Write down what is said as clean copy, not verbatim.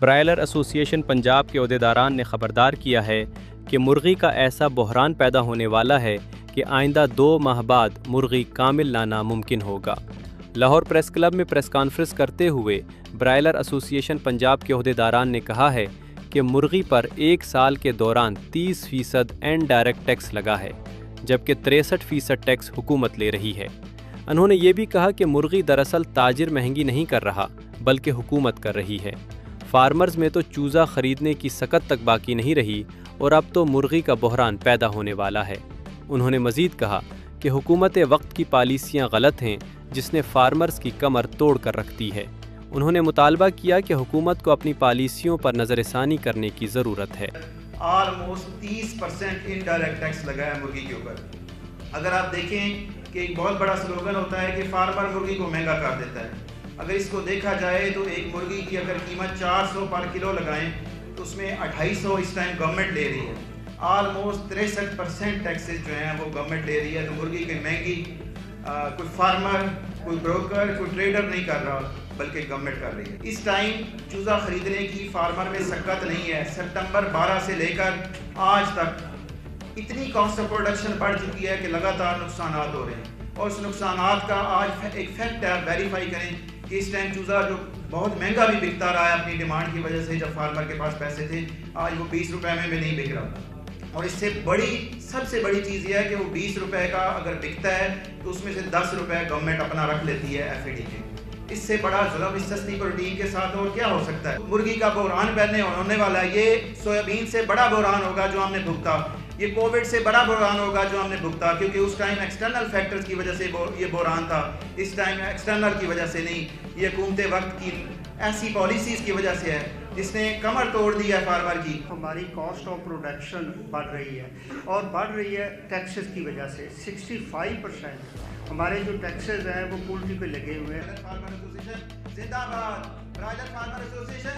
Broiler ایسوسی ایشن پنجاب کے عہدیداران نے خبردار کیا ہے کہ مرغی کا ایسا بحران پیدا ہونے والا ہے کہ آئندہ 2 ماہ بعد مرغی کامل لانا ممکن ہوگا۔ لاہور پریس کلب میں پریس کانفرنس کرتے ہوئے برائلر ایسوسی ایشن پنجاب کے عہدیداران نے کہا ہے کہ مرغی پر 1 سال کے دوران 30% انڈائریکٹ ٹیکس لگا ہے، جبکہ 63% ٹیکس حکومت لے رہی ہے۔ انہوں نے یہ بھی کہا کہ مرغی دراصل تاجر مہنگی نہیں کر رہا بلکہ حکومت کر رہی ہے۔ فارمرز میں تو چوزہ خریدنے کی سکت تک باقی نہیں رہی اور اب تو مرغی کا بحران پیدا ہونے والا ہے۔ انہوں نے مزید کہا کہ حکومت وقت کی پالیسیاں غلط ہیں جس نے فارمرز کی کمر توڑ کر رکھ دی ہے۔ انہوں نے مطالبہ کیا کہ حکومت کو اپنی پالیسیوں پر نظر ثانی کرنے کی ضرورت ہے۔ آلموسٹ 30% انڈائریکٹ ٹیکس لگا ہے مرغی کے اوپر۔ اگر آپ دیکھیں کہ ایک بہت بڑا سلوگن ہوتا ہے کہ فارمر مرغی کو مہنگا کر دیتا ہے، اگر اس کو دیکھا جائے تو ایک مرغی کی اگر قیمت 400 پر کلو لگائیں تو اس میں 250 اس ٹائم گورنمنٹ لے رہی ہے۔ آلموسٹ 63% ٹیکسز جو ہیں وہ گورنمنٹ لے رہی ہے، تو مرغی کی مہنگی کوئی فارمر، کوئی بروکر، کوئی ٹریڈر نہیں کر رہا بلکہ گورنمنٹ کر رہی ہے۔ اس ٹائم چوزہ خریدنے کی فارمر میں سکت نہیں ہے۔ سپتمبر 12 سے لے کر آج تک اتنی کاسٹ آف پروڈکشن بڑھ چکی ہے کہ لگاتار نقصانات ہو رہے ہیں، اور اس نقصانات کا آج ایک فیکٹ ہے، ویریفائی کریں کہ اس ٹائم چوزہ جو بہت مہنگا بھی بکتا رہا ہے اپنی ڈیمانڈ کی وجہ سے، جب فارمر کے پاس پیسے تھے، آج وہ 20 روپے میں بھی نہیں بک رہا۔ اور اس سے سب سے بڑی چیز یہ ہے کہ وہ 20 روپے کا اگر بکتا ہے تو اس میں سے 10 روپے گورنمنٹ اپنا رکھ لیتی ہے FAD کے۔ اس سے بڑا ظلم اس سستی پروٹین کے ساتھ اور کیا ہو سکتا ہے؟ مرغی کا بحران پہلے ہونے والا ہے، یہ سویابین سے بڑا بحران ہوگا جو ہم نے بھگتا، یہ کووڈ سے بڑا بحران ہوگا جو ہم نے بھگتا، کیونکہ اس ٹائم ایکسٹرنل فیکٹرز کی وجہ سے یہ بحران تھا، اس ٹائم ایکسٹرنل کی وجہ سے نہیں، یہ حکومت وقت کی ایسی پالیسیز کی وجہ سے ہے جس نے کمر توڑ دی ہے فارمر کی۔ ہماری کاسٹ آف پروڈکشن بڑھ رہی ہے، اور بڑھ رہی ہے ٹیکسز کی وجہ سے۔ 65% ہمارے جو ٹیکسز ہیں وہ پولٹری پہ لگے ہوئے ہیں۔ فارمر ایسوسی ایشن زندہ باد، برائلر فارمر ایسوسی ایشن